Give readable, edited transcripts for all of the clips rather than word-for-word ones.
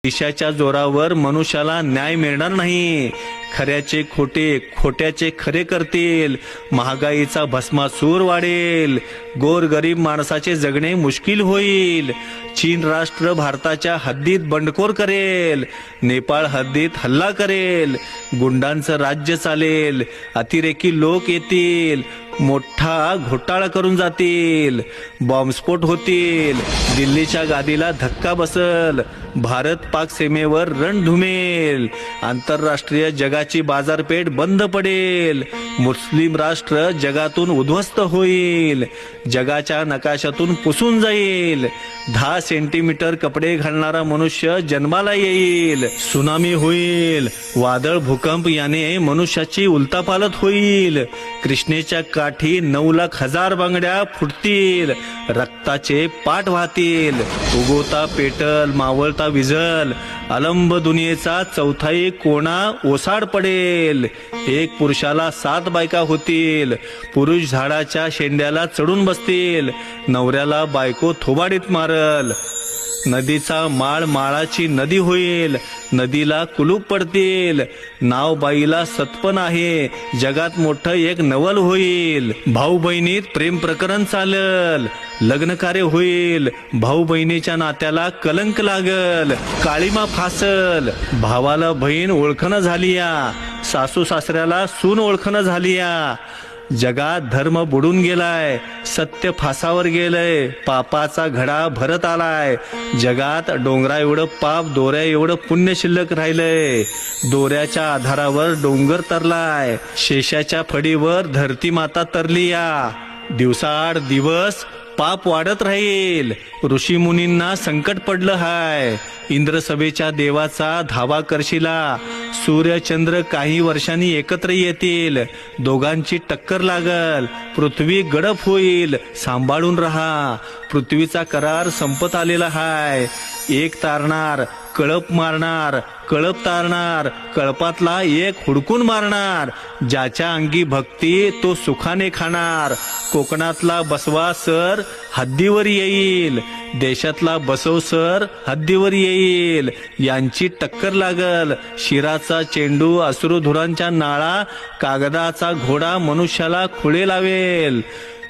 पैशाच्या जोरावर मनुष्याला न्याय मिळणार नाही. खऱ्याचे खोटे, खोट्याचे खरे करतील. महागाईचा भस्मासूर वाढेल. गोरगरीब माणसाचे जगणे मुश्किल होईल. चीन राष्ट्र भारताच्या हद्दीत बंडखोर करेल. नेपाळ हद्दीत हल्ला करेल. गुंडांचं राज्य चालेल. अतिरेकी लोक येतील. मोठा घोटाळा करून जातील. बॉम्बस्फोट होतील. दिल्लीच्या गादीला धक्का बसल. भारत पाक सीमेवर रण धुमेल. आंतरराष्ट्रीय जगाची बाजारपेठ बंद पडेल. मुस्लिम राष्ट्र जगातून उद्ध्वस्त होईल. जगाच्या नकाशातून पुसून जाईल. 10 सेंटीमीटर कपडे घालणारा मनुष्य जन्माला येईल. सुनामी होईल. वादळ, भूकंप याने मनुष्याची उलतापालत होईल. कृष्णेच्या काठी 9 लाख हजार बांगड्या फुटतील. रक्ताचे पाट वाहतील. उगवता पेटल, मावळता विझल. अलंब दुनियेचा चौथाई कोणा ओसाड पडेल. एक पुरुषाला 7 बायका होतील. पुरुष झाडाच्या शेंड्याला चढून बसतील. नवऱ्याला बायको थोबाडीत मारल. नदीचा माळ माळाची नदी होईल. नदीला कुलूप पडतील. नाव बाईला सत्पन आहे. जगात मोठं एक नवल होईल. भाऊ बहिणीत प्रेम प्रकरण चालल. लग्न कार्य होईल. भाऊ बहिणीच्या नात्याला कलंक लागल. काळीमा फासल. भावाला बहीण ओळखणं झालीया. सासू सासऱ्याला सून ओळखणं झालीया. जगात धर्म बुडून गेलाय. सत्य फासावर गेलंय. पापाचा घडा भरत आलाय. जगात डोंगरा एवढं पाप, दोऱ्या एवढं पुण्य शिल्लक राहिलंय. दोऱ्याच्या आधारावर डोंगर तरलाय. शेषाच्या फडीवर धरती माता तरलीया. दिवसाआड दिवस पाप वाढत राहील. ऋषी मुनींना संकट पडलं हाय. इंद्रसभेच्या देवाचा धावा करशिला. सूर्य चंद्र काही वर्षांनी एकत्र येतील. दोघांची टक्कर लागल. पृथ्वी गडप होईल. सांभाळून राहा. पृथ्वीचा करार संपत आलेला हाय. एक तारणार, कळप मारणार. कळप तारणार, कळपातला एक हुडकून मारणार. ज्याच्या अंगी भक्ती तो सुखाने खाणार. कोकणातला बसवा सर हद्दीवर येईल. देशातला बसव सर हद्दीवर येईल. यांची टक्कर लागल. शिराचा चेंडू अश्रुधुरांच्या नाळा. कागदाचा घोडा मनुष्याला खुळे लावेल.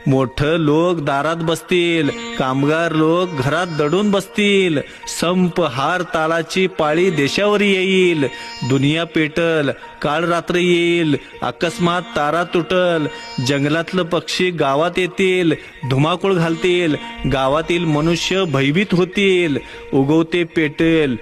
मोठं लोक दारात बसतील. कामगार लोक घरात दडून बसतील. संप हार तालाची पाळी देशावर येईल. दुनिया पेटल. काळ रात्र येईल. अकस्मात तारा तुटल. जंगलातलं पक्षी गावात येतील. धुमाकूळ घालतील. गावातील मनुष्य भयभीत होतील. उगवते पेटेल.